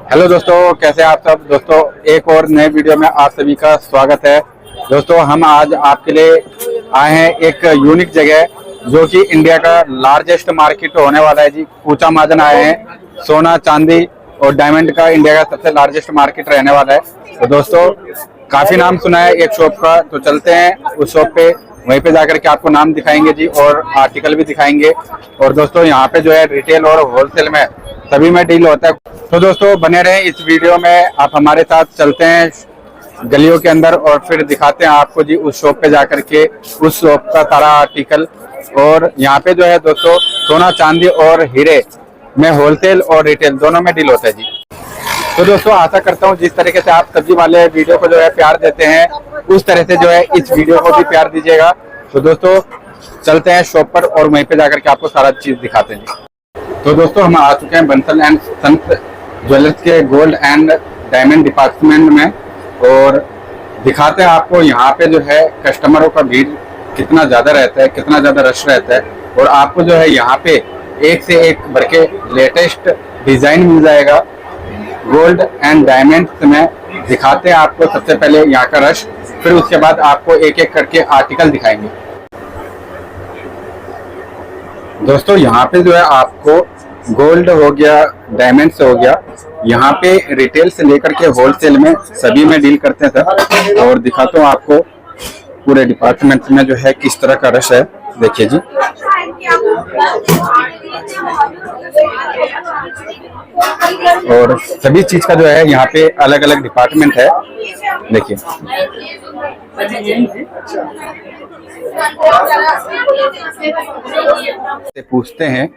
Hello दोस्तों, कैसे आप सब। दोस्तों एक और नए वीडियो में आप सभी का स्वागत है। दोस्तों हम आज आपके लिए आए हैं एक यूनिक जगह जो कि इंडिया का लार्जेस्ट मार्केट होने वाला है जी। कूचा महाजन आए हैं। सोना चांदी और डायमंड का इंडिया का सबसे लार्जेस्ट मार्केट रहने वाला है। तो दोस्तों काफी नाम सुना है एक शॉप का, तो चलते हैं उस शॉप पे, वहीं पे जाकर के आपको नाम दिखाएंगे जी और आर्टिकल भी दिखाएंगे। और दोस्तों यहाँ पे जो है रिटेल और होलसेल में सभी में डील होता है। तो दोस्तों बने रहें इस वीडियो में, आप हमारे साथ चलते हैं गलियों के अंदर और फिर दिखाते हैं आपको जी उस शॉप पे जाकर के उस शॉप का सारा आर्टिकल। और यहाँ पे जो है दोस्तों सोना चांदी और हीरे में होलसेल और रिटेल दोनों में डील होता है जी। तो दोस्तों आशा करता हूँ जिस तरीके से आप सब्जी वाले वीडियो को जो है प्यार देते हैं उस तरह से जो है इस वीडियो को भी प्यार दीजिएगा। तो दोस्तों चलते हैं शॉप पर और वहीं पे जाकर के आपको सारा चीज दिखाते हैं जी। तो दोस्तों हम आ चुके हैं बंसल एंड सन्स ज्वेलर्स के गोल्ड एंड डायमंड डिपार्टमेंट में और दिखाते हैं आपको यहाँ पे जो है कस्टमरों का भीड़ कितना ज्यादा रहता है, कितना ज्यादा रश रहता है। और आपको जो है यहाँ पे एक से एक भर के लेटेस्ट डिजाइन मिल जाएगा गोल्ड एंड डायमंड में। दिखाते हैं आपको सबसे पहले यहाँ का रश, फिर उसके बाद आपको एक एक करके आर्टिकल दिखाएंगे। दोस्तों यहाँ पे जो है आपको गोल्ड हो गया, डायमंड से हो गया, यहाँ पे रिटेल से लेकर के होलसेल में सभी में डील करते हैं सर। और दिखाता हूँ आपको पूरे डिपार्टमेंट में जो है किस तरह का रश है, देखिए जी। और सभी चीज का जो है यहाँ पे अलग अलग डिपार्टमेंट है, देखिए। पूछते हैं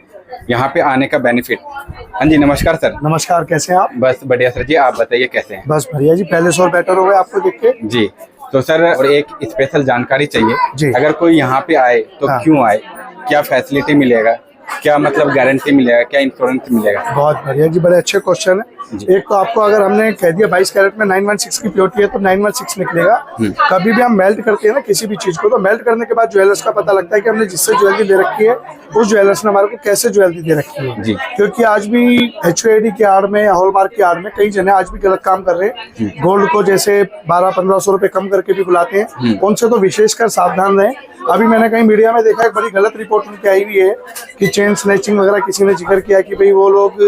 यहाँ पे आने का बेनिफिट। हाँ जी नमस्कार सर। नमस्कार, कैसे हैं आप? बस बढ़िया सर जी, आप बताइए कैसे हैं? बस बढ़िया जी, पहले से और बेटर हो गए आपको देख के जी। तो सर और एक स्पेशल जानकारी चाहिए जी। अगर कोई यहाँ पे आए तो हाँ। क्यों आए, क्या फैसिलिटी मिलेगा, क्या मतलब गारंटी मिलेगा, क्या इंश्योरेंस मिलेगा? बहुत बढ़िया जी, बड़े अच्छे क्वेश्चन है। एक तो आपको अगर हमने कह दिया 22 कैरेट में 916 की प्योरिटी है तो 916 निकलेगा। कभी भी हम मेल्ट करते हैं ना किसी भी चीज को, तो मेल्ट करने के बाद ज्वेलर्स का पता लगता है कि हमने जिससे ज्वेलरी दे रखी है उस ज्वेलर्स ने हमारे को कैसे ज्वेलरी दे रखी है जी। क्योंकि आज भी HUID की आड़ में या हॉलमार्क की आड़ में कई जने आज भी गलत काम कर रहे हैं। गोल्ड को जैसे 1200-1500 रुपए कम करके भी बुलाते हैं, उनसे तो विशेषकर सावधान रहें। अभी मैंने कहीं मीडिया में देखा एक बड़ी गलत रिपोर्ट उनकी आई हुई है कि चेन स्नैचिंग वगैरह किसी ने जिक्र किया कि भाई वो लोग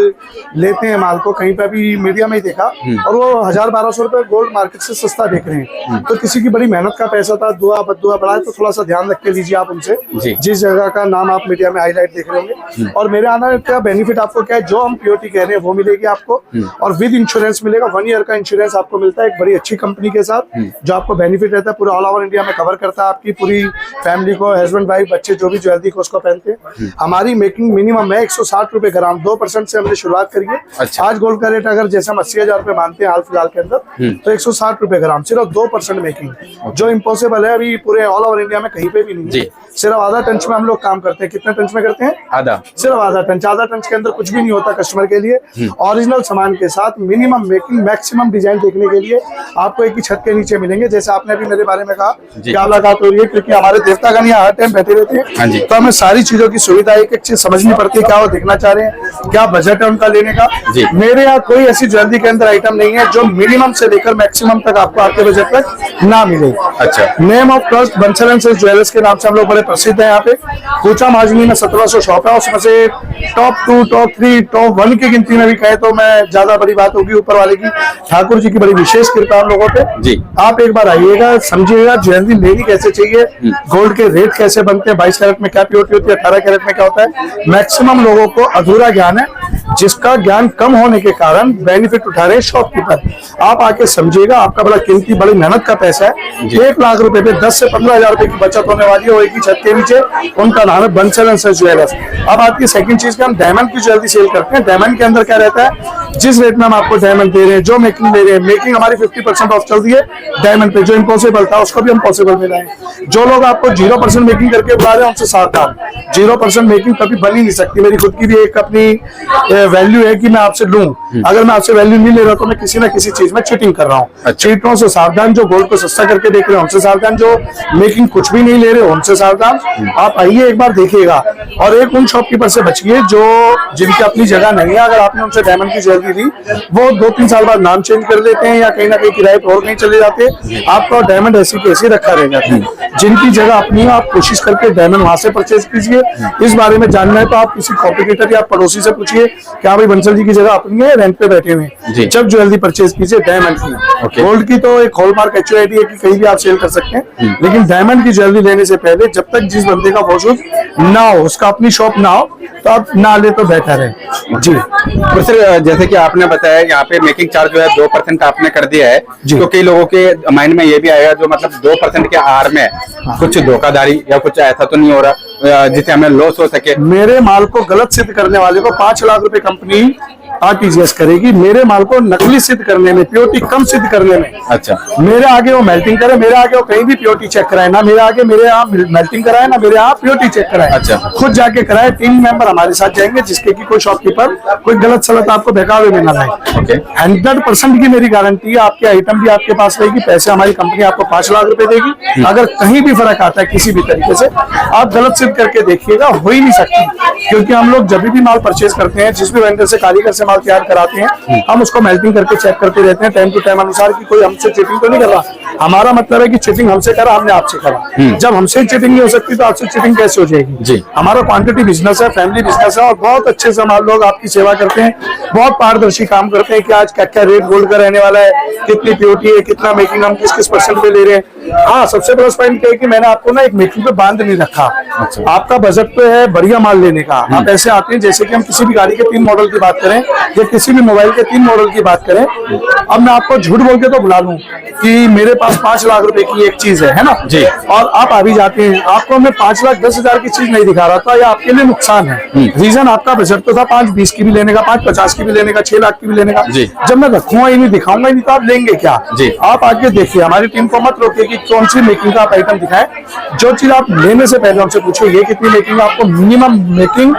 लेते हैं माल को, कहीं पे भी मीडिया में ही देखा, और वो 1000-1200 रुपए गोल्ड मार्केट से सस्ता बेच रहे हैं। तो किसी की बड़ी मेहनत का पैसा था, दुआ बद्दुआ बढ़ा है, तो थोड़ा सा ध्यान रख के लीजिए आप उनसे, जिस जगह का नाम आप मीडिया में हाईलाइट देख रहे होंगे। और मेरे आना का बेनिफिट आपको क्या है, जो हम प्योरिटी कह रहे हैं वो मिलेगी आपको, और विद इंश्योरेंस मिलेगा। 1 ईयर का इंश्योरेंस आपको मिलता है एक बड़ी अच्छी कंपनी के साथ, जो आपको बेनिफिट रहता है पूरे ऑल ओवर इंडिया में कवर करता है आपकी पूरी फैमिली को, हस्बैंड वाइफ बच्चे जो भी ज्वेलरी को उसको पहनते हैं। हमारी मेकिंग मिनिमम है 160 रुपए ग्राम, 2% से हमने शुरुआत करी है। अच्छा। आज गोल्ड का रेट अगर जैसे हम 80,000 रुपए मानते हैं हाल फिलहाल के अंदर, तो 160 रुपए ग्राम, सिर्फ 2% मेकिंग, जो इम्पॉसिबल है अभी पूरे ऑल ओवर इंडिया में कहीं पे भी नहीं है। सिर्फ आधा टंच में हम लोग काम करते हैं। कितने टंच में करते हैं? आधा, सिर्फ आधा टंच। आधा टंच के अंदर कुछ भी नहीं होता कस्टमर के लिए। ओरिजिनल सामान के साथ मिनिमम मेकिंग, मैक्सिमम डिजाइन देखने के लिए आपको एक ही छत के नीचे मिलेंगे। जैसे आपने अभी मेरे बारे में कहा क्या मुलाकात हो रही है, क्योंकि हमारे देवता गण यहाँ हर टाइम बैठे रहते हैं, तो हमें सारी चीजों की सुविधा एक एक चीज समझनी पड़ती है, क्या वो देखना चाह रहे हैं, क्या बजट है उनका लेने का। मेरे यहाँ कोई ऐसी ज्वेलरी के अंदर आइटम नहीं है जो मिनिमम से लेकर मैक्सिमम तक आपको आपके बजट तक ना मिले। अच्छा। Name of trust Bansal and sons jewellers के नाम से हम लोग बड़े प्रसिद्ध है। यहाँ पे कूचा महाजनी में 1700 शॉप है, उसमें से टॉप 2, टॉप 3, टॉप 1 की गिनती में भी कहे तो मैं ज्यादा बड़ी बात होगी ऊपर वाले की, ठाकुर जी की बड़ी विशेष कृपा हम लोगों पे जी। आप एक बार आइएगा, समझिएगा ज्वेलरी लेनी कैसे चाहिए, गोल्ड के रेट कैसे बनते हैं, 22 कैरेट में क्या प्योरिटी होती है, 18 कैरेट में क्या होता है। मैक्सिमम लोगों को अधूरा ज्ञान है, जिसका ज्ञान कम होने के कारण बेनिफिट उठा रहे हैं शॉपकीपर। आप आके समझिएगा, आपका बड़ा कीमती बड़ी मेहनत का पैसा है। 1 लाख रुपए पे 10 से 15,000 रुपए की बचत होने वाली है, वो एक ही छत के नीचे। उनका नाम है बंसल एंड सन्स ज्वेलर्स। अब आती है सेकंड चीज का, हम डायमंड की ज्वेलरी सेल करते हैं। डायमंड के अंदर क्या रहता है, जिस रेट में हम आपको डायमंड दे रहे हैं, जो मेकिंग दे रहे हैं, मेकिंग हमारी 50% ऑफ चल रही है डायमंड पे। जो इम्पॉसिबल था उसको भी हम पॉसिबल में लाए। जो लोग आपको लोग 0% मेकिंग करके बुला रहे हैं, उनसे सावधान। 0% मेकिंग कभी बन ही नहीं सकती। मेरी खुद की भी एक अपनी वैल्यू है कि मैं आपसे लूं, अगर मैं आपसे वैल्यू नहीं ले रहा तो मैं किसी ना किसी चीज में चीटिंग कर रहा हूँ। चीटरों से सावधान, जो गोल्ड को सस्ता करके देख रहे हैं उनसे सावधान, जो मेकिंग कुछ भी नहीं ले रहे उनसे सावधान। आप आइए एक बार देखिएगा, और एक उन शॉपकीपर से बचिए जो जिनकी अपनी जगह नहीं है। अगर आपने उनसे डायमंड की ज्वेलरी ली, वो 2-3 साल बाद नाम चेंज कर देते हैं या कहीं ना कहीं किराए पर और कहीं चले जाते हैं, आपका डायमंड ऐसी कैसे रखा रहेगा। जिनकी जगह अपनी है, आप कोशिश करके डायमंड वहां से परचेज कीजिए। इस बारे में जानना है तो आप किसी कॉम्पिटिटर या पड़ोसी से पूछिए कि हाँ भाई बंसल जी की जगह अपनी है, रेंट पे बैठे हुए हैं। जब ज्वेलरी परचेज कीजिए डायमंड की। गोल्ड की तो एक हॉलमार्क HUID है कि कहीं भी आप सेल कर सकते हैं, लेकिन डायमंड की ज्वेलरी लेने से पहले जब तक जिस बंदे का वॉशरूम ना हो, उसका अपनी शॉप ना हो, तो आप ना ले तो बेहतर है जी। तो सर जैसे कि आपने बताया यहाँ पे मेकिंग चार्ज जो है 2% आपने कर दिया है, तो कई लोगों के माइंड में ये भी आएगा जो मतलब 2% के आड़ में कुछ धोखाधड़ी या कुछ ऐसा तो नहीं हो रहा जिससे हमें लॉस हो सके। मेरे माल को गलत सिद्ध करने वाले को 5 लाख रुपए कंपनी RTGS करेगी। मेरे माल को नकली सिद्ध करने में, प्योरिटी कम सिद्ध करने में, अच्छा, मेरे आगे वो मेल्टिंग करे, मेरे आगे वो कहीं भी प्योरिटी चेक कराए ना, मेरे आगे मेरे यहाँ मेल्टिंग कराए ना मेरे यहाँ प्योरिटी चेक कराए, अच्छा, खुद जाके कराए। टीम मेंबर हमारे साथ जाएंगे जिसके की कोई शॉपकीपर कोई गलत सलत आपको बहकावे में ना लाए। 100% की मेरी गारंटी है, आपके आइटम भी आपके पास रहेगी, पैसे हमारी कंपनी आपको 5 लाख रुपए देगी। अगर कहीं भी फर्क आता है किसी भी तरीके से, आप गलत सिद्ध करके देखिएगा, हो ही नहीं सकती। क्योंकि हम लोग जब भी माल परचेज करते हैं, जिस भी वेंडर से, कारीगर से माल तैयार कराते हैं, हम उसको मेल्टिंग करके चेक करते रहते हैं टाइम टू टाइम अनुसार कि कोई हमसे चीटिंग तो नहीं कर रहा। हमारा मतलब है कि चीटिंग हमसे करा, हमने आपसे करा। जब हमसे चीटिंग नहीं हो सकती तो आपसे चीटिंग कैसे हो जाएगी जी। हमारा क्वांटिटी बिजनेस है, फैमिली बिजनेस है, और बहुत अच्छे से हमारे लोग आपकी सेवा करते हैं, बहुत पारदर्शी काम करते हैं कि आज क्या क्या रेट गोल्ड का रहने वाला है, कितनी प्योरिटी है, कितना मेकिंग हम किस किस % पे ले रहे हैं। हाँ, सबसे प्लस पॉइंट है कि मैंने आपको ना एक मेकिंग पे बांध नहीं रखा। आपका बजट पे है बढ़िया माल लेने का, आप ऐसे आते हैं जैसे कि हम किसी भी गाड़ी के 3 मॉडल की बात करें या किसी भी मोबाइल के 3 मॉडल की बात करें। अब मैं आपको झूठ बोल के तो बुला लूं कि मेरे पास 5 लाख रुपए की एक चीज है ना जी, और आप अभी जाते हैं, आपको मैं 5,10,000 की चीज नहीं दिखा रहा था, या आपके लिए नुकसान है। रीजन आपका बजट तो था 5,20 की भी लेने का, 5,50 की भी लेने का, 6 लाख की भी लेने का। जब मैं रखूंगा ही नहीं, दिखाऊंगा ही नहीं, तो आप लेंगे क्या जी। आप आगे देखिए, हमारी टीम को मत रोकिए कि कौन सी मेकिंग का आप आइटम दिखाएं। जो चीज आप लेने से पहले हमसे पूछो ये कितनी मेकिंग, आपको मिनिमम मेकिंग,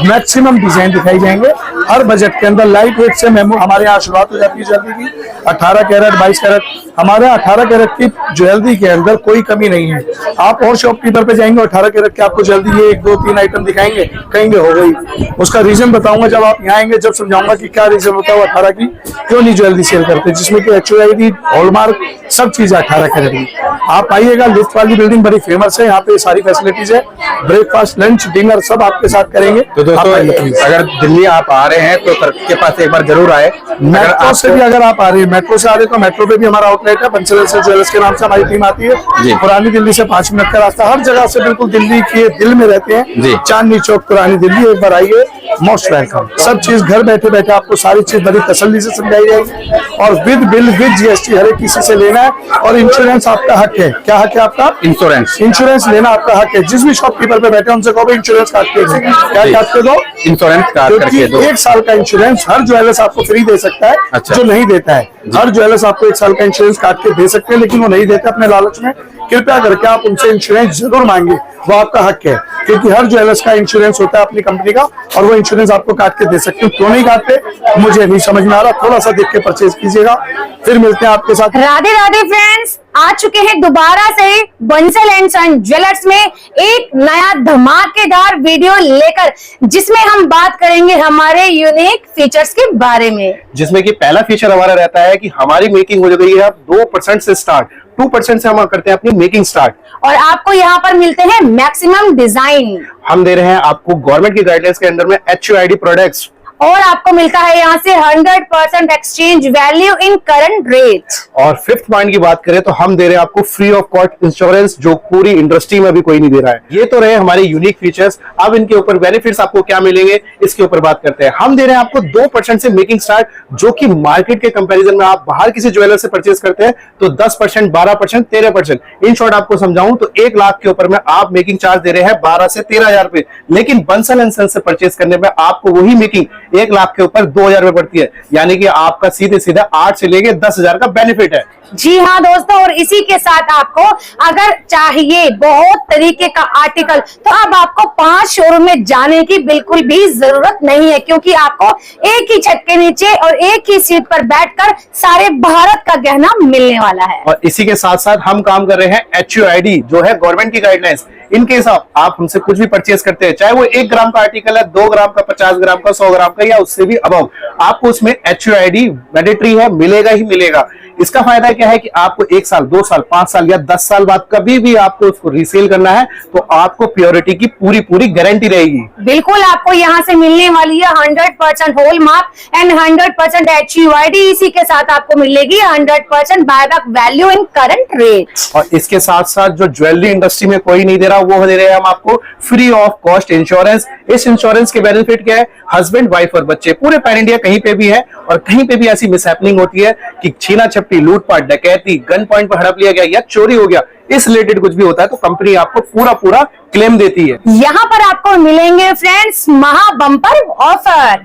मैक्सिमम डिजाइन दिखाई जाएंगे हर बजट के अंदर। लाइट वेट से हमारे यहाँ शुरुआत हो जाती है ज्वेलरी की 18 कैरेट, 22 कैरेट। हमारे 18 कैरेट की ज्वेलरी के अंदर कोई कमी नहीं है। आप और शॉपकीपर पे जाएंगे, 18 कैरेट के आपको ज्वेलरी 1, 2, 3 आइटम दिखाएंगे, कहेंगे हो गई। उसका रीजन बताऊंगा जब आप यहाँ आएंगे, जब समझाऊंगा कि क्या रीजन होता है 18 की क्यों नहीं ज्वेलरी सेल करते, जिसमें कि HUID, हॉलमार्क सब चीजें 18 कैरेट की। आप आइएगा, लिफ्ट वाली बिल्डिंग बड़ी फेमस है, यहाँ पे सारी फैसिलिटीज है, ब्रेकफास्ट, लंच, डिनर सब आपके साथ करेंगे। तो दोस्तों अगर दिल्ली आप आ रहे हैं तो सर के पास एक बार जरूर आए। मेट्रो से भी अगर आप आ रहे हैं, मेट्रो से आ रहे हैं तो मेट्रो पे भी हमारा आउटलेट है, बंसल ज्वेलर्स के नाम से हमारी टीम आती है। पुरानी दिल्ली से 5 मिनट का रास्ता, हर जगह से बिल्कुल दिल्ली के दिल में रहते हैं, चांदनी चौक, पुरानी दिल्ली। एक बार आइए, मोस्ट वेलकम। सब चीज घर बैठे बैठे आपको सारी चीज बड़ी तसल्ली से समझाई जाएगी, और विद बिल, विद GST हर एक किसी से लेना है। और इंश्योरेंस आपका हक है। क्या हक है आपका? इंश्योरेंस। इंश्योरेंस लेना आपका हक है। जिस भी शॉपकीपर पे बैठे उनसे कहो इंश्योरेंस काट के दो। क्या काट के दो? इंश्योरेंस काट करके दो। 1 साल का इंश्योरेंस हर ज्वेलर्स आपको फ्री दे सकता है। अच्छा। जो नहीं देता है, हर ज्वेलर्स आपको 1 साल का इंश्योरेंस काट के दे सकते हैं, लेकिन वो नहीं देते अपने लालच में। कृपया करके आप उनसे इंश्योरेंस जरूर मांगे, वो आपका हक है, क्योंकि हर ज्वेलर्स का इंश्योरेंस होता है अपनी कंपनी का, और वो इंश्योरेंस आपको काट के दे सकते हैं। क्यों नहीं काटते मुझे नहीं समझ में आ रहा, थोड़ा सा देख के परचेज कीजिएगा। फिर मिलते हैं आपके साथ। राधे राधे फ्रेंड्स, आ चुके हैं दोबारा से बंसल एंड सन ज्वेलर्स में एक नया धमाकेदार वीडियो लेकर, जिसमें हम बात करेंगे हमारे यूनिक फीचर्स के बारे में। जिसमें कि पहला फीचर हमारा रहता है कि हमारी मेकिंग हो गई है अब 2% से स्टार्ट, 2% से हम करते हैं अपनी मेकिंग स्टार्ट, और आपको यहाँ पर मिलते हैं मैक्सिमम डिजाइन। हम दे रहे हैं आपको गवर्नमेंट की गाइडलाइंस के अंडर में HUID प्रोडक्ट्स, और आपको मिलता है यहाँ से 100% exchange value in current rate. और 5th पॉइंट की बात करें तो हम दे रहे हैं आपको फ्री ऑफ कॉस्ट इंश्योरेंस, जो पूरी इंडस्ट्री में भी कोई नहीं दे रहा है। ये तो रहे हमारे यूनिक फीचर्स। अब इनके ऊपर बेनिफिट्स आपको क्या मिलेंगे इसके ऊपर बात करते हैं। हम दे रहे हैं आपको 2% से मेकिंग स्टार्ट, जो कि मार्केट के कंपैरिजन में आप बाहर किसी ज्वेलर से परचेज करते हैं तो 10%, 12%, 13%। इन शॉर्ट आपको समझाऊं तो 1 लाख के ऊपर में आप मेकिंग चार्ज दे रहे हैं 12 से 13 हजार रुपए, लेकिन बंसल एंड सन्स से परचेज करने में आपको वही मेकिंग 1 लाख के ऊपर 2,000 रुपए पड़ती है, यानी कि आपका सीधे सीधा 8 से लेके 10,000 का बेनिफिट है। जी हाँ दोस्तों, और इसी के साथ आपको अगर चाहिए बहुत तरीके का आर्टिकल तो अब आपको 5 शोरूम में जाने की बिल्कुल भी जरूरत नहीं है, क्योंकि आपको एक ही छत के नीचे और एक ही सीट पर बैठकर सारे भारत का गहना मिलने वाला है। और इसी के साथ साथ हम काम कर रहे हैं HUID, जो है गवर्नमेंट की गाइडलाइंस। इनके हिसाब आप हमसे कुछ भी परचेज करते हैं, चाहे वो 1 ग्राम का आर्टिकल है, 2 ग्राम का, 50 ग्राम का, 100 ग्राम का या उससे भी अबव, आपको उसमें HUID मैंडेटरी है, मिलेगा ही मिलेगा। इसका फायदा क्या है कि आपको 1 साल, 2 साल, 5 साल या 10 साल बाद कभी भी आपको उसको रीसेल करना है तो आपको प्योरिटी की पूरी गारंटी रहेगी। बिल्कुल आपको यहाँ से मिलने वाली है 100% हॉलमार्क एंड 100% HUID। इसी के साथ आपको मिलेगी 100% buyback value in current rate. और इसके साथ साथ जो ज्वेलरी इंडस्ट्री में कोई नहीं दे रहा, वो दे रहे हैं हम आपको फ्री ऑफ कॉस्ट इंश्योरेंस। इस इंश्योरेंस के बेनिफिट क्या है? हस्बैंड, वाइफ और बच्चे पूरे पैन इंडिया कहीं पे भी है और कहीं पे भी ऐसी मिसहैपनिंग होती है कि छीना झपटी, लूटपाट, डकैती, गन पॉइंट पर हड़प लिया गया या चोरी हो गया, इस रिलेटेड कुछ भी होता है तो कंपनी आपको पूरा क्लेम देती है। यहाँ पर आपको मिलेंगे फ्रेंड्स महा बम्पर ऑफर,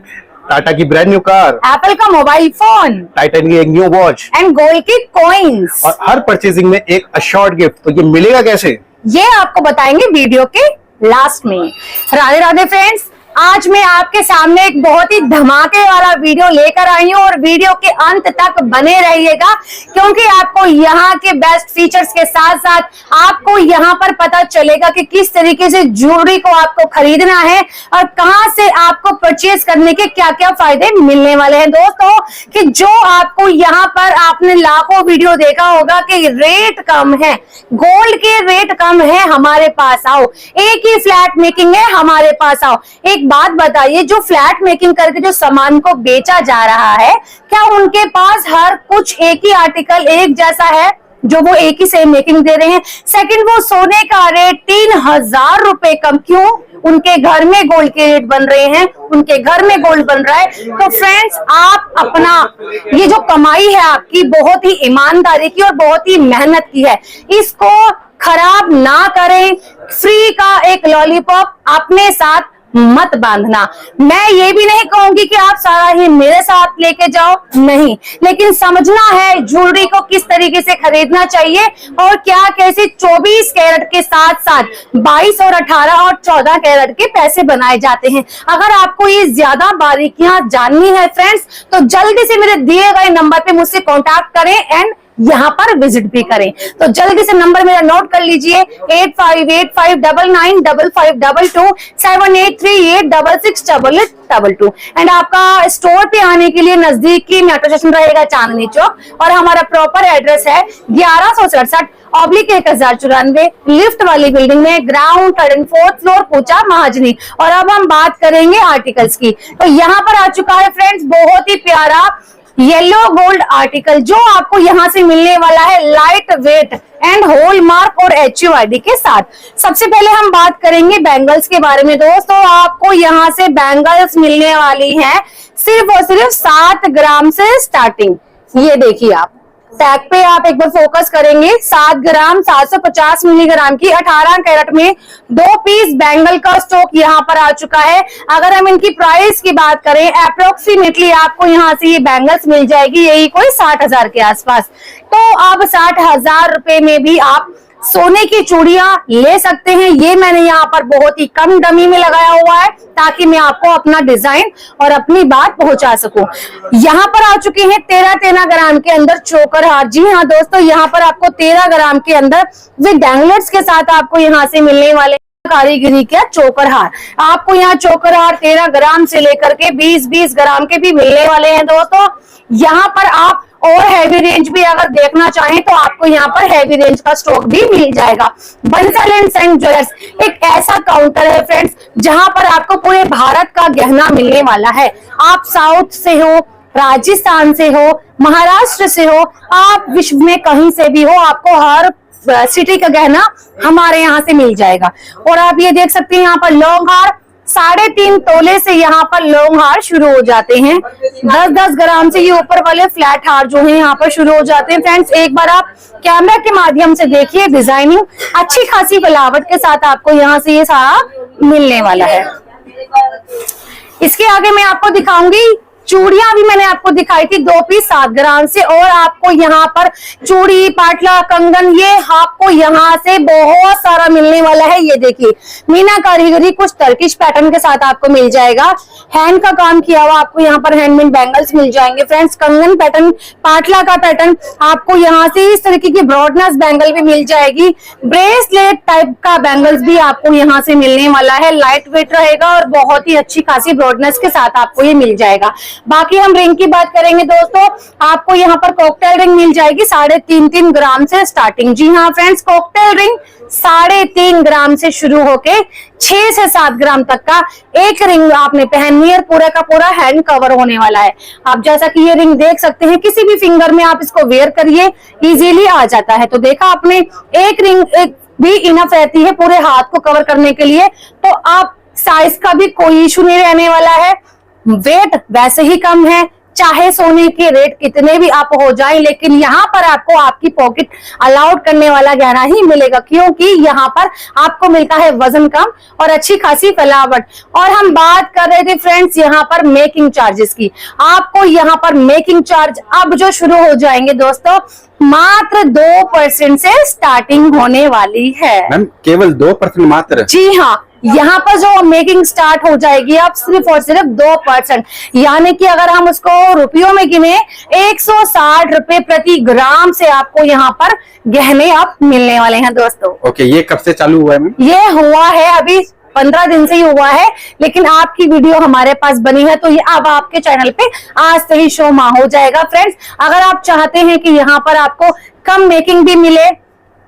टाटा की ब्रांड न्यू कार, एप्पल का मोबाइल फोन, टाइटन की एक न्यू वॉच एंड गोल्ड की कॉइन्स, और हर परचेजिंग में एक अशोर्ड गिफ्ट। तो ये मिलेगा कैसे, ये आपको बताएंगे वीडियो के लास्ट में। राधे राधे फ्रेंड्स, आज मैं आपके सामने एक बहुत ही धमाके वाला वीडियो लेकर आई हूँ और वीडियो के अंत तक बने रहिएगा, क्योंकि आपको यहाँ के बेस्ट फीचर्स के साथ साथ आपको यहाँ पर पता चलेगा कि किस तरीके से ज्वेलरी को आपको खरीदना है और कहाँ से आपको परचेज करने के क्या क्या फायदे मिलने वाले हैं। दोस्तों कि जो आपको यहाँ पर आपने लाखों वीडियो देखा होगा कि रेट कम है, गोल्ड के रेट कम है, हमारे पास आओ, एक ही फ्लैट मेकिंग है, हमारे पास आओ। एक बात बताइए, जो फ्लैट मेकिंग करके जो सामान को बेचा जा रहा है, क्या उनके पास हर कुछ एक ही आर्टिकल एक जैसा है जो वो एक ही सेम मेकिंग दे रहे हैं? सेकंड, वो सोने का रेट 3,000 रुपए कम क्यों? उनके घर में गोल्ड के रेट बन रहे हैं, उनके घर में गोल्ड बन रहा है। तो फ्रेंड्स, आप अपना ये जो कमाई है आपकी बहुत ही ईमानदारी की और बहुत ही मेहनत की है, इसको खराब ना करें। फ्री का एक लॉलीपॉप अपने साथ मत बांधना। मैं ये भी नहीं कहूंगी कि आप सारा ही मेरे साथ लेके जाओ, नहीं, लेकिन समझना है ज्वेलरी को किस तरीके से खरीदना चाहिए और क्या कैसे 24 कैरेट के साथ साथ 22 और 18 और 14 कैरेट के पैसे बनाए जाते हैं। अगर आपको ये ज्यादा बारीकियां जाननी है फ्रेंड्स, तो जल्दी से मेरे दिए गए नंबर पे मुझसे कॉन्टैक्ट करें एंड यहाँ पर विजिट भी करें। तो जल्दी से नंबर मेरा नोट कर लीजिए 8585995522 7838668822 एंड आपका स्टोर पे आने के लिए नजदीकी मेट्रो स्टेशन रहेगा चांदनी चौक और हमारा प्रॉपर एड्रेस है 1167/1094 लिफ्ट वाली बिल्डिंग में, ground 3rd and 4th floor, पूछा महाजनी। और अब हम बात करेंगे आर्टिकल्स की। तो यहाँ पर आ चुका है फ्रेंड्स बहुत ही प्यारा येलो गोल्ड आर्टिकल जो आपको यहाँ से मिलने वाला है लाइट वेट एंड हॉलमार्क और HUID के साथ। सबसे पहले हम बात करेंगे बैंगल्स के बारे में। दोस्तों आपको यहाँ से बैंगल्स मिलने वाली हैं सिर्फ और सिर्फ 7 ग्राम से स्टार्टिंग। ये देखिए, आप टैग पे आप एक बार फोकस करेंगे, 7 ग्राम 750 मिलीग्राम की 18 कैरेट में 2 पीस बैंगल का स्टॉक यहाँ पर आ चुका है। अगर हम इनकी प्राइस की बात करें, अप्रोक्सीमेटली आपको यहाँ से ये बैंगल्स मिल जाएगी यही कोई 60,000 के आसपास। तो अब 60,000 रुपए में भी आप सोने की चूड़ियां ले सकते हैं। ये मैंने यहाँ पर बहुत ही कम डमी में लगाया हुआ है ताकि मैं आपको अपना डिजाइन और अपनी बात पहुंचा सकूं। यहाँ पर आ चुके हैं 13 ग्राम के अंदर चोकर हार। जी हाँ दोस्तों, यहाँ पर आपको 13 ग्राम के अंदर विद एंगलेट्स के साथ आपको यहाँ से मिलने वाले कारीगरी का चोकर हार। आपको यहाँ चोकर हार 13 ग्राम से लेकर के 20-20 ग्राम के भी मिलने वाले हैं। दोस्तों यहाँ पर आप और हैवी रेंज भी अगर देखना चाहें तो आपको यहाँ पर हैवी रेंज का स्टॉक भी मिल जाएगा। बंसल एंड सन ज्वेलर्स एक ऐसा काउंटर है फ्रेंड्स जहां पर आपको पूरे भारत का गहना मिलने वाला है। आप साउथ से हो, राजस्थान से हो, महाराष्ट्र से हो, आप विश्व में कहीं से भी हो, आपको हर सिटी का गहना हमारे यहाँ से मिल जाएगा। और आप ये देख सकते हैं यहाँ पर लॉन्ग हार 3.5 तोले से यहाँ पर लॉन्ग हार शुरू हो जाते हैं। 10-10 ग्राम से ये ऊपर वाले फ्लैट हार जो है यहाँ पर शुरू हो जाते हैं। फ्रेंड्स एक बार आप कैमरा के माध्यम से देखिए, डिजाइनिंग अच्छी खासी बनावट के साथ आपको यहाँ से ये सारा मिलने वाला है। इसके आगे मैं आपको दिखाऊंगी चूड़ियां भी मैंने आपको दिखाई थी 2 पीस 7 ग्राम से, और आपको यहाँ पर चूड़ी, पाटला, कंगन ये आपको यहाँ से बहुत सारा मिलने वाला है। ये देखिए मीना कारीगरी कुछ टर्किश पैटर्न के साथ आपको मिल जाएगा। हैंड का काम किया हुआ आपको यहाँ पर हैंडमेड बैंगल्स मिल जाएंगे फ्रेंड्स। कंगन पैटर्न, पाटला का पैटर्न, आपको यहाँ से इस तरीके की ब्रॉडनेस बैंगल भी मिल जाएगी। ब्रेसलेट टाइप का बैंगल्स भी आपको यहाँ से मिलने वाला है। लाइट वेट रहेगा और बहुत ही अच्छी खासी ब्रॉडनेस के साथ आपको ये मिल जाएगा। बाकी हम रिंग की बात करेंगे दोस्तों, आपको यहाँ पर कॉकटेल रिंग मिल जाएगी 3.5 ग्राम से स्टार्टिंग। जी हाँ फ्रेंड्स, कॉकटेल रिंग 3.5 ग्राम से शुरू होके 6 से 7 ग्राम तक का एक रिंग आपने पहननी है। पूरा का पूरा हैंड कवर होने वाला है। आप जैसा कि ये रिंग देख सकते हैं, किसी भी फिंगर में आप इसको वेयर करिए, इजीली आ जाता है। तो देखा आपने, एक रिंग भी इनफ रहती है पूरे हाथ को कवर करने के लिए। तो आप साइज का भी कोई इशू नहीं रहने वाला है। वेट वैसे ही कम है, चाहे सोने के रेट कितने भी आप हो जाएं, लेकिन यहाँ पर आपको आपकी पॉकेट अलाउड करने वाला गहना ही मिलेगा, क्योंकि यहाँ पर आपको मिलता है वजन कम और अच्छी खासी फैलावट। और हम बात कर रहे थे फ्रेंड्स यहाँ पर मेकिंग चार्जेस की। आपको यहाँ पर मेकिंग चार्ज अब जो शुरू हो जाएंगे दोस्तों, मात्र 2% से स्टार्टिंग होने वाली है। मैम केवल 2% मात्र? जी हाँ, यहाँ पर जो मेकिंग स्टार्ट हो जाएगी अब सिर्फ और सिर्फ 2%, यानी कि अगर हम उसको रुपयों में गिने 160 रुपए प्रति ग्राम से आपको यहाँ पर गहने आप मिलने वाले हैं दोस्तों। ओके, ये कब से चालू हुआ है मैम? ये हुआ है अभी 15 दिन से ही हुआ है, लेकिन आपकी वीडियो हमारे पास बनी है तो ये अब आपके चैनल पे आज से ही शो हो जाएगा फ्रेंड्स। अगर आप चाहते हैं कि यहाँ पर आपको कम मेकिंग भी मिले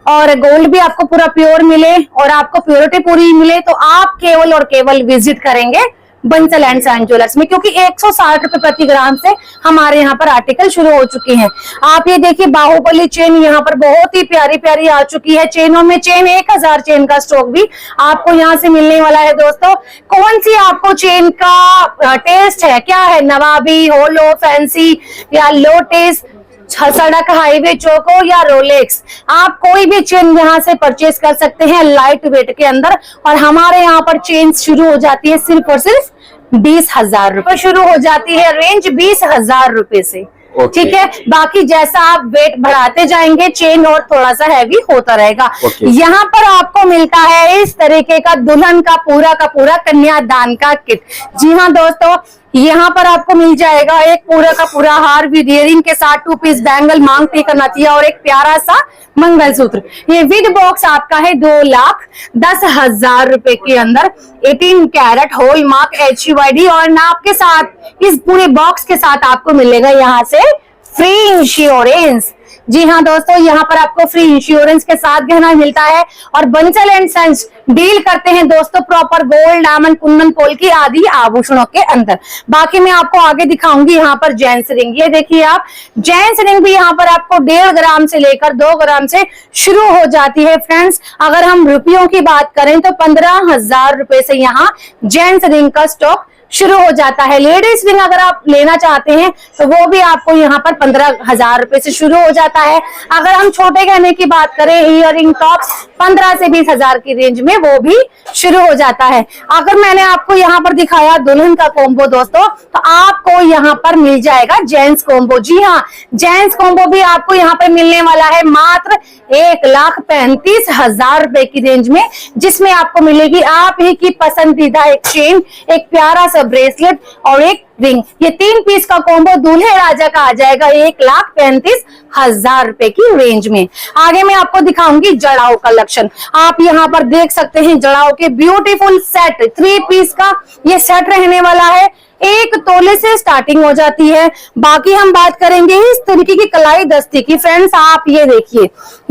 और गोल्ड भी आपको पूरा प्योर मिले और आपको प्योरिटी पूरी मिले, तो आप केवल और केवल विजिट करेंगे बंसल एंड सन ज्वेलर्स में, क्योंकि 160 रुपए प्रति ग्राम से हमारे यहाँ पर आर्टिकल शुरू हो चुके हैं। आप ये देखिए बाहुबली चेन यहाँ पर बहुत ही प्यारी प्यारी आ चुकी है। चेनों में चेन 1000 चेन का स्टॉक भी आपको यहाँ से मिलने वाला है दोस्तों। कौन सी आपको चेन का टेस्ट है, क्या है, नवाबी, होलो, फैंसी या लोटेस, सड़क, हाईवे, चोको या रोलेक्स, आप कोई भी चेन यहाँ से परचेज कर सकते हैं लाइट वेट के अंदर। और हमारे यहाँ पर चेन शुरू हो जाती है सिर्फ और सिर्फ 20,000 रुपए शुरू हो जाती है, रेंज 20,000 रुपए से। ठीक है, बाकी जैसा आप वेट बढ़ाते जाएंगे चेन और थोड़ा सा हैवी होता रहेगा। यहाँ पर आपको मिलता है इस तरीके का दुल्हन का पूरा कन्यादान का किट। जी हाँ दोस्तों, यहाँ पर आपको मिल जाएगा एक पूरा का पूरा हार विद इयरिंग के साथ 2 पीस बैंगल, मांग टीका, नथिया और एक प्यारा सा मंगलसूत्र। ये विद बॉक्स आपका है 2,10,000 रुपए के अंदर, 18 कैरेट होल मार्क HUID, और नाप के साथ इस पूरे बॉक्स के साथ आपको मिलेगा यहाँ से फ्री इंश्योरेंस। जी हाँ दोस्तों, यहाँ पर आपको फ्री इंश्योरेंस के साथ गहना मिलता है। और बंसल एंड सन्स डील करते हैं दोस्तों proper gold, diamond, Kundan, polki आदि आभूषणों के अंदर। बाकी मैं आपको आगे दिखाऊंगी यहाँ पर जेंट्स रिंग। ये देखिए आप, जेंट्स रिंग भी यहाँ पर आपको 1.5 ग्राम से लेकर 2 ग्राम से शुरू हो जाती है फ्रेंड्स। अगर हम रुपयों की बात करें तो 15,000 रुपए से यहाँ जेंट्स रिंग का स्टॉक शुरू हो जाता है। लेडीज रिंग अगर आप लेना चाहते हैं तो वो भी आपको यहाँ पर 15,000 रुपए से शुरू हो जाता है। अगर हम छोटे गहने की बात करें, इयरिंग टॉप्स 15 से 20,000 की रेंज में वो भी शुरू हो जाता है। अगर मैंने आपको यहाँ पर दिखाया दुल्हन का कॉम्बो दोस्तों, तो आपको यहाँ पर मिल जाएगा जेंट्स कॉम्बो। जी हाँ, जेंट्स कॉम्बो भी आपको यहाँ पर मिलने वाला है मात्र 1,35,000 रुपए की रेंज में, जिसमें आपको मिलेगी आप ही की पसंदीदा एक चेन, एक प्यारा सा ब्रेसलेट और एक रिंग। ये 3 पीस का कॉम्बो दूल्हे राजा का आ जाएगा 1,35,000 रुपए की रेंज में। आगे मैं आपको दिखाऊंगी जड़ाऊ कलेक्शन। आप यहाँ पर देख सकते हैं जड़ाऊ के ब्यूटीफुल सेट, 3 पीस का ये सेट रहने वाला है। 1 तोले से स्टार्टिंग हो जाती है। बाकी हम बात करेंगे इस तरीके की कलाई दस्ती की। फ्रेंड्स आप ये देखिए,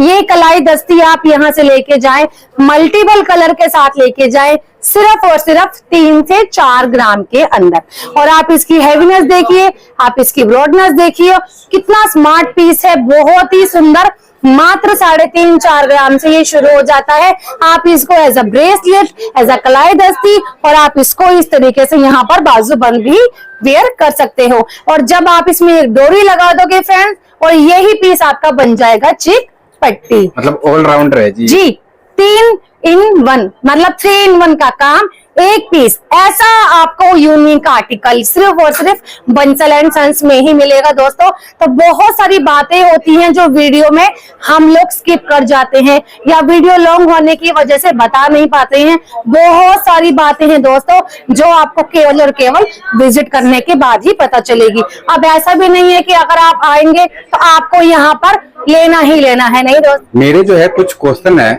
ये कलाई दस्ती आप यहाँ से लेके जाएं, मल्टीपल कलर के साथ लेके जाएं, सिर्फ और सिर्फ 3 से 4 ग्राम के अंदर। और आप इसकी हैवीनेस देखिए, आप इसकी ब्रॉडनेस देखिए, कितना स्मार्ट पीस है, बहुत ही सुंदर। मात्र 3.5-4 ग्राम से ये शुरू हो जाता है। आप इसको as a bracelet, as a कलाई दस्ती, और आप इसको इस तरीके से यहाँ पर बाजूबंद भी वेयर कर सकते हो। और जब आप इसमें एक डोरी लगा दोगे फ्रेंड्स, और यही पीस आपका बन जाएगा चिक पट्टी। मतलब ऑलराउंडर है जी। 3 in 1, मतलब 3 in 1 का काम एक पीस ऐसा आपको यूनिक आर्टिकल सिर्फ और सिर्फ बंसल एंड सन्स में ही मिलेगा दोस्तों। तो बहुत सारी बातें होती हैं जो वीडियो में हम लोग स्किप कर जाते हैं या वीडियो लॉन्ग होने की वजह से बता नहीं पाते हैं। बहुत सारी बातें हैं दोस्तों जो आपको केवल और केवल विजिट करने के बाद ही पता चलेगी। अब ऐसा भी नहीं है कि अगर आप आएंगे तो आपको यहाँ पर लेना ही लेना है, नहीं दोस्त। मेरे जो है कुछ क्वेश्चन है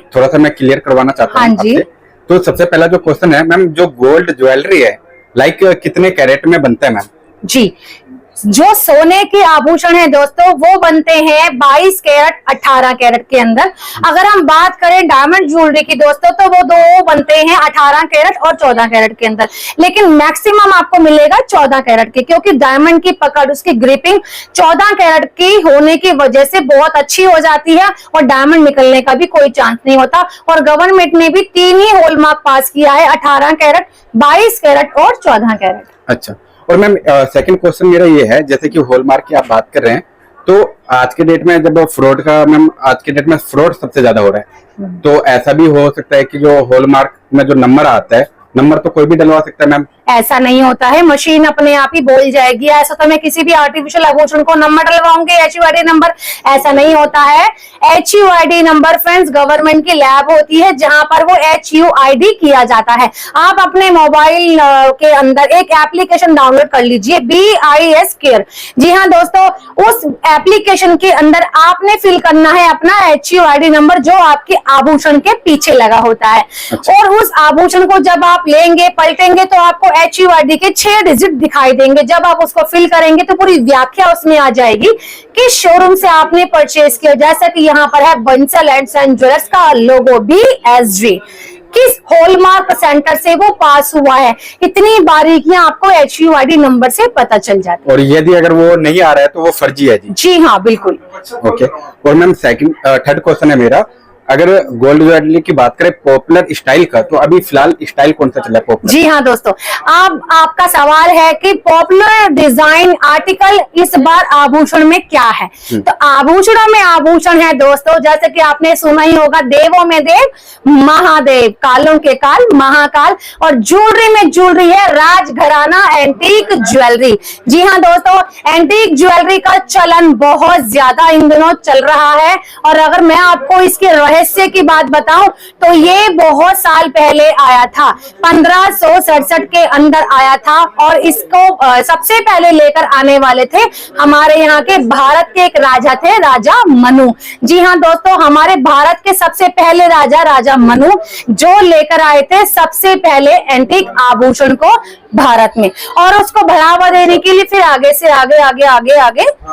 थोड़ा सा मैं क्लियर करवाना चाहता हूँ आपसे। तो सबसे पहला जो क्वेश्चन है मैम, जो गोल्ड ज्वेलरी है लाइक कितने कैरेट में बनता है मैम? जी, जो सोने के आभूषण है दोस्तों वो बनते हैं 22 कैरेट 18 कैरेट के अंदर। अगर हम बात करें डायमंड ज्वेलरी की दोस्तों तो वो दो बनते हैं 18 कैरेट और 14 कैरेट के अंदर, लेकिन मैक्सिमम आपको मिलेगा 14 कैरेट के, क्योंकि डायमंड की पकड़, उसकी ग्रिपिंग 14 कैरेट की होने की वजह से बहुत अच्छी हो जाती है और डायमंड निकलने का भी कोई चांस नहीं होता। और गवर्नमेंट ने भी 3 ही हॉलमार्क पास किया है, 18 कैरेट, 22 कैरेट और 14 कैरेट। अच्छा, और मैम सेकंड क्वेश्चन मेरा ये है, जैसे कि हॉलमार्क की आप बात कर रहे हैं तो आज के डेट में जब फ्रॉड का मैम, आज के डेट में फ्रॉड सबसे ज्यादा हो रहा है, तो ऐसा भी हो सकता है कि जो हॉलमार्क में जो नंबर आता है, नंबर तो कोई भी डलवा सकता है मैम? ऐसा नहीं होता है, मशीन अपने आप ही बोल जाएगी। ऐसा तो मैं किसी भी आर्टिफिशियल आभूषण को नंबर डलवाऊंगी HUID नंबर, ऐसा नहीं होता है। HUID नंबर फ्रेंड्स गवर्नमेंट की लैब होती है जहां पर वो HUID किया जाता है। आप अपने मोबाइल के अंदर एक एप्लीकेशन डाउनलोड कर लीजिए, BIS केयर। जी हाँ दोस्तों, उस एप्लीकेशन के अंदर आपने फिल करना है अपना HUID नंबर जो आपके आभूषण के पीछे लगा होता है। और उस आभूषण को जब आप लेंगे, पलटेंगे तो आपको HUID के 6 डिजिट दिखाई देंगे। जब आप उसको फिल करेंगे तो पूरी व्याख्या उसमें आ जाएगी किस शोरूम से आपने परचेज किया। जैसा कि यहाँ पर है बंसल एंड सन्स ज्वेलर्स का लोगो BSG, किस हॉलमार्क सेंटर से वो पास हुआ है, इतनी बारीकियां आपको HUID नंबर से पता चल जाती है। और यदि अगर वो नहीं आ रहा है तो वो फर्जी है? जी हाँ बिल्कुल। ओके, और मैम थर्ड क्वेश्चन है मेरा, अगर गोल्ड ज्वेलरी की बात करें पॉपुलर स्टाइल का, तो अभी फिलहाल स्टाइल कौन सा चला है पॉपुलर? जी हाँ दोस्तों, अब आपका सवाल है कि पॉपुलर डिजाइन आर्टिकल इस बार आभूषण में क्या है। तो आभूषणों में आभूषण है दोस्तों, जैसे कि आपने सुना ही होगा, देवों में देव महादेव, कालों के काल महाकाल। और ज्वेलरी में ज्वेलरी है राजघराना एंटीक ज्वेलरी। जी हाँ दोस्तों, एंटीक ज्वेलरी का चलन बहुत ज्यादा इन दिनों चल रहा है। और अगर मैं आपको इसके रहस्य की बात बताऊं तो ये बहुत साल पहले आया था, 1567 के अंदर आया था। और इसको सबसे पहले लेकर आने वाले थे हमारे यहाँ के भारत के एक राजा थे, राजा मनु। जी हाँ दोस्तों, हमारे भारत के सबसे पहले राजा मनु जो लेकर आए थे सबसे पहले एंटीक आभूषण को भारत में, और उसको बढ़ावा देने के लिए फिर आगे से आगे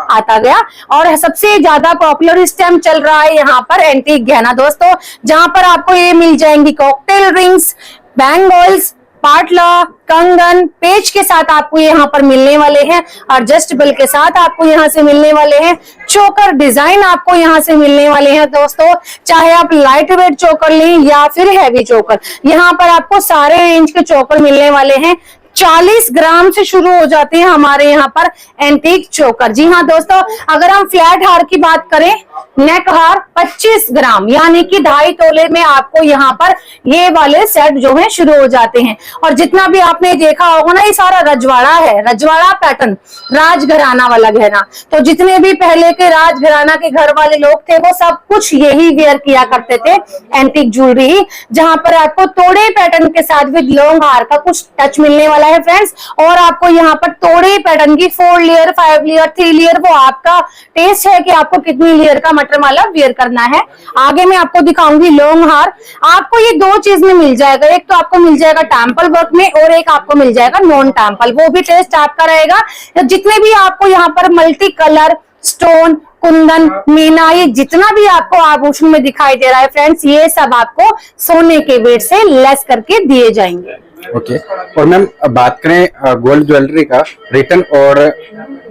आता गया। और सबसे ज्यादा पॉपुलर इस टाइम चल रहा है यहाँ पर एंटीक गहना दोस्तों, जहां पर आपको ये मिल जाएंगी कॉकटेल रिंग्स, बैंगल्स, पाटला, कंगन, पेच के साथ आपको यहाँ पर मिलने वाले हैं, एडजस्टेबल के साथ आपको यहाँ से मिलने वाले हैं, चोकर डिजाइन आपको यहाँ से मिलने वाले हैं दोस्तों। चाहे आप लाइट वेट चोकर लें या फिर हैवी चोकर, यहाँ पर आपको सारे रेंज के चोकर मिलने वाले हैं। 40 ग्राम से शुरू हो जाते हैं हमारे यहाँ पर एंटीक चोकर। जी हाँ दोस्तों, अगर हम फ्लैट हार की बात करें, नेक हार 25 ग्राम यानी कि 2.5 तोले में आपको यहाँ पर ये वाले सेट जो है शुरू हो जाते हैं। और जितना भी आपने देखा होगा ना, ये सारा रजवाड़ा है, रजवाड़ा पैटर्न, राजघराना वाला गहना। तो जितने भी पहले के राजघराना के घर वाले लोग थे वो सब कुछ यही वेयर किया करते थे, एंटीक ज्वेलरी, जहां पर आपको तोड़े पैटर्न के साथ विद लॉन्ग हार का कुछ टच मिलने वाला है फ्रेंड्स। और आपको यहाँ पर तोड़े पैटर्न की 4 लेयर, 5 लेयर, 3 लेयर, वो आपका टेस्ट है कि आपको कितनी लेयर का मटरमाला वेयर करना है। आगे मैं आपको दिखाऊंगी लॉन्ग हार। आपको ये 2 चीज में मिल जाएगा, एक तो आपको मिल जाएगा टेम्पल वर्क में और एक आपको मिल जाएगा नॉन टेम्पल, वो भी टेस्ट आपका रहेगा। जितने भी आपको यहाँ पर multi colour, stone, Kundan, Meena, ये जितना भी आपको आभूषण में दिखाई दे रहा है फ्रेंड्स, ये सब आपको सोने के वेट से लेस करके दिए जाएंगे। ओके, और मैम बात करें गोल्ड ज्वेलरी का रिटर्न और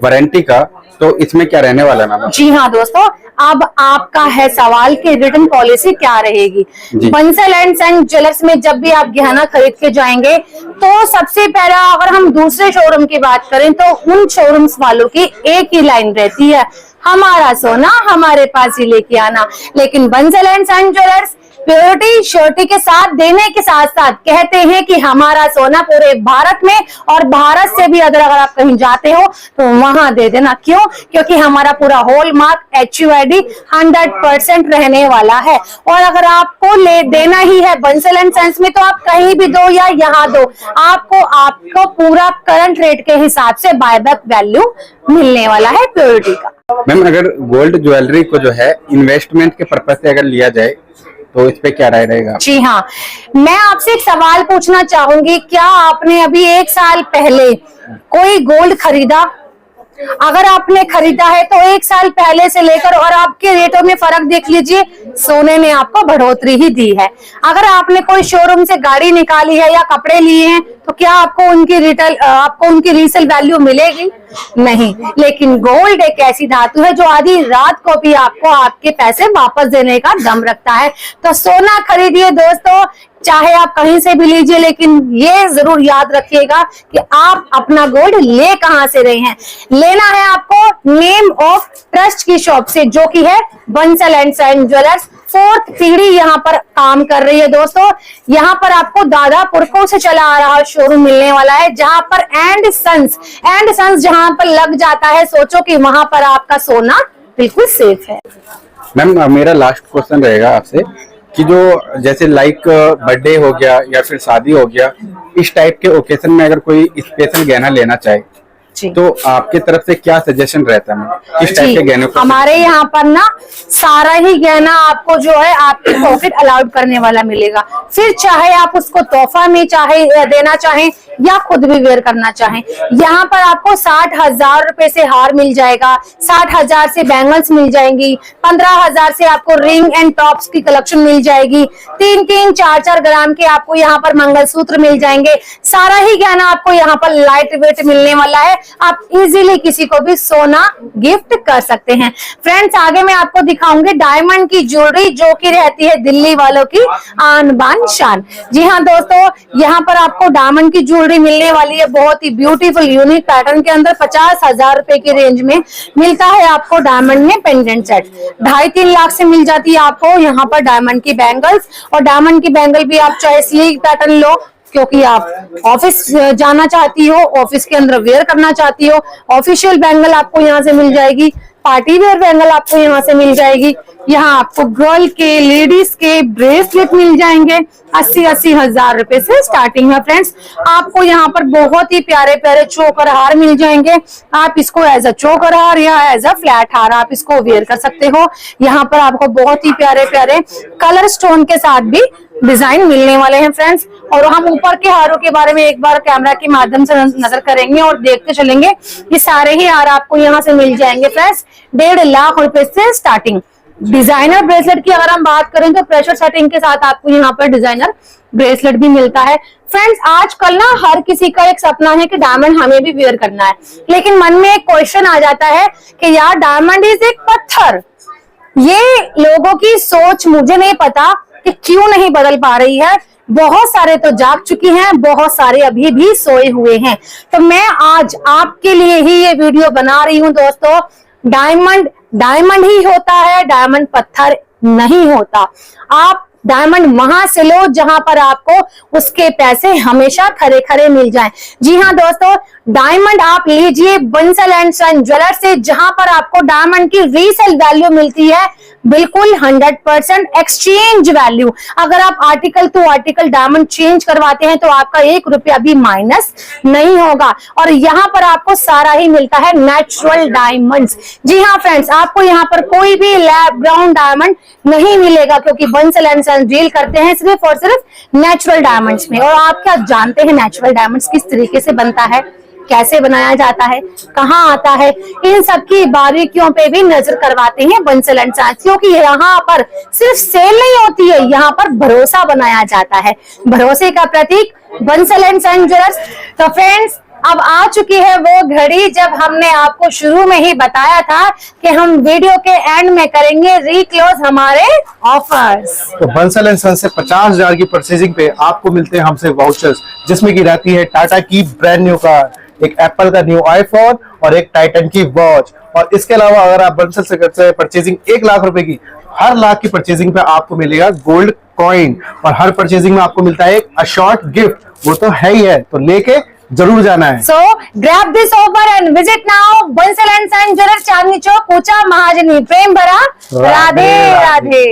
वारंटी का, तो इसमें क्या रहने वाला है मैम? जी हाँ दोस्तों, अब आपका है सवाल कि रिटर्न पॉलिसी क्या रहेगी। बंसल एंड सन्स ज्वेलर्स में जब भी आप गहना खरीद के जाएंगे तो सबसे पहला, अगर हम दूसरे शोरूम की बात करें तो उन शोरूम्स वालों की एक ही लाइन रहती है, हमारा सोना हमारे पास ही लेके आना। लेकिन Bansal and son jewellers purity surety के साथ देने के साथ साथ कहते हैं कि हमारा सोना पूरे भारत में और भारत से भी अगर आप कहीं जाते हो तो वहां दे देना। क्यों? क्योंकि हमारा पूरा हॉलमार्क HUID 100% रहने वाला है। और अगर आपको ले देना ही है बंसल एंड सन्स में तो आप कहीं भी दो या यहाँ दो, आपको पूरा करंट रेट के हिसाब से बायबैक वैल्यू मिलने वाला है प्योरिटी का। मैम अगर गोल्ड ज्वेलरी को जो है इन्वेस्टमेंट के पर्पज से अगर लिया जाए तो इस पे क्या राय रहेगा? जी हाँ, मैं आपसे एक सवाल पूछना चाहूंगी, क्या आपने अभी 1 साल पहले कोई गोल्ड खरीदा? अगर आपने खरीदा है तो 1 साल पहले से लेकर और आपके रेटों में फर्क देख लीजिए, सोने ने आपको बढ़ोतरी ही दी है। अगर आपने कोई शोरूम से गाड़ी निकाली है या कपड़े लिए हैं तो क्या आपको उनकी रीसेल वैल्यू मिलेगी? नहीं। लेकिन गोल्ड एक ऐसी धातु है जो आधी रात को भी आपको आपके पैसे वापस देने का दम रखता है। तो सोना खरीदिए दोस्तों, चाहे आप कहीं से भी लीजिए, लेकिन ये जरूर याद रखिएगा कि आप अपना गोल्ड ले कहां से रहे हैं। लेना है आपको नेम ऑफ ट्रस्ट की शॉप से, जो कि है Bansal and son jewellers. 4th पीढ़ी यहाँ पर काम कर रही है दोस्तों। यहाँ पर आपको दादा पुरखों से चला आ रहा शोरूम मिलने वाला है, जहां पर एंड सन्स जहां पर लग जाता है, सोचो कि वहां पर आपका सोना बिल्कुल सेफ है। मैम मेरा लास्ट क्वेश्चन रहेगा आपसे कि जो जैसे लाइक बर्थडे हो गया या फिर शादी हो गया, इस टाइप के ओकेजन में अगर कोई स्पेशल गहना लेना चाहे तो आपके तरफ से क्या सजेशन रहता है? किस टाइप के गहने को? हमारे यहाँ पर ना सारा ही गहना आपको जो है आपके पॉकेट अलाउड करने वाला मिलेगा। फिर चाहे आप उसको तोहफा में देना चाहें या खुद भी वेयर करना चाहें। यहाँ पर आपको 60,000 रुपए से हार मिल जाएगा, 60,000 से बैंगल्स मिल जाएंगी, 15,000 से आपको रिंग एंड टॉप्स की कलेक्शन मिल जाएगी, 3-3, 4-4 ग्राम के आपको यहाँ पर मंगलसूत्र मिल जाएंगे। सारा ही गहना आपको यहाँ पर लाइट वेट मिलने वाला है। आप इजीली किसी को भी सोना गिफ्ट कर सकते हैं। फ्रेंड्स, आगे मैं आपको दिखाऊंगी डायमंड की ज्वेलरी, जो कि रहती है दिल्ली वालों की आन बान शान। जी हाँ दोस्तों, यहाँ पर आपको डायमंड की ज्वेलरी मिलने वाली है, बहुत ही ब्यूटीफुल यूनिक पैटर्न के अंदर। 50,000 रुपए की रेंज में मिलता है आपको डायमंड में पेंडेंट सेट। 2.5-3 लाख से मिल जाती है आपको यहाँ पर डायमंड की बैंगल्स। और डायमंड की बैंगल भी आप चाहे स्लीक पैटर्न लो, क्योंकि आप ऑफिस जाना चाहती हो, ऑफिस के अंदर वेयर करना चाहती हो, ऑफिशियल बैंगल आपको यहाँ से मिल जाएगी, पार्टी वेयर बैंगल आपको यहाँ से मिल जाएगी। यहाँ आपको गर्ल के, लेडीज के ब्रेसलेट मिल जाएंगे। 80-80 हजार रुपए से स्टार्टिंग है फ्रेंड्स। आपको यहाँ पर बहुत ही प्यारे प्यारे चोकर हार मिल जाएंगे। आप इसको एज अ चोकर हार या एज अ फ्लैट हार आप इसको वेयर कर सकते हो। यहाँ पर आपको बहुत ही प्यारे प्यारे कलर स्टोन के साथ भी डिजाइन मिलने वाले हैं फ्रेंड्स। और हम ऊपर के हारों के बारे में एक बार कैमरा के माध्यम से नजर करेंगे और देखते चलेंगे। ये सारे ही हार आपको यहाँ से मिल जाएंगे फ्रेंड्स 1.5 लाख रुपए से स्टार्टिंग। डिजाइनर ब्रेसलेट की अगर हम बात करें तो प्रेशर सेटिंग के साथ आपको यहाँ पर डिजाइनर ब्रेसलेट भी मिलता है। फ्रेंड्स, आजकल ना हर किसी का एक सपना है कि डायमंड हमें भी वेयर करना है, लेकिन मन में एक क्वेश्चन आ जाता है कि यार डायमंड इज एक पत्थर। ये लोगों की सोच मुझे नहीं पता कि क्यों नहीं बदल पा रही है। बहुत सारे तो जाग चुकी हैं, बहुत सारे अभी भी सोए हुए हैं। तो मैं आज आपके लिए ही ये वीडियो बना रही हूं दोस्तों। डायमंड डायमंड ही होता है, डायमंड पत्थर नहीं होता। आप डायमंड वहां से लो जहां पर आपको उसके पैसे हमेशा खरे खरे मिल जाएं। जी हाँ दोस्तों, डायमंड आप लीजिए बंसल एंड सन ज्वेलर से, जहां पर आपको डायमंड की रीसेल वैल्यू मिलती है बिल्कुल 100% एक्सचेंज वैल्यू। अगर आप article to article diamond change करवाते हैं तो आपका 1 रुपया भी माइनस नहीं होगा। और यहाँ पर आपको सारा ही मिलता है नेचुरल डायमंड्स। जी हाँ फ्रेंड्स, आपको यहाँ पर कोई भी लैब ग्राउंड डायमंड नहीं मिलेगा, क्योंकि बंसल एंड सन डील करते हैं सिर्फ और सिर्फ नेचुरल डायमंड्स में। और आप क्या जानते हैं नेचुरल डायमंड्स किस तरीके से बनता है, कैसे बनाया जाता है, कहाँ आता है, इन सब की बारीकियों पे भी नजर करवाते हैं बंसल एंड सन। क्योंकि यहाँ पर सिर्फ सेल नहीं होती है, यहाँ पर भरोसा बनाया जाता है, भरोसे का प्रतीक बंसल एंड सन ज्वेलर्स। तो फ्रेंड्स, अब आ चुकी है वो घड़ी जब हमने आपको शुरू में ही बताया था कि हम वीडियो के एंड में करेंगे रीक्लोज हमारे ऑफर्स। तो बंसल एंड सन से 50,000 की परचेजिंग पे आपको मिलते हैं हमसे वाउचर्स, जिसमें की रहती है टाटा की ब्रांड न्यू कार, एक एप्पल का न्यू आईफोन और एक टाइटन की वॉच। और इसके अलावा अगर आप बंसल से करते हैं परचेजिंग 1 लाख रुपए की, हर लाख की परचेजिंग पे आपको मिलेगा गोल्ड कॉइन और हर परचेजिंग में आपको मिलता है एक अशॉर्ट गिफ्ट। वो तो है ही है, तो लेके जरूर जाना है। So grab this offer and visit now Bansal and Son Jewellers, Chandni Chowk, पूछा महाजनी, प्रेम भरा राधे राधे।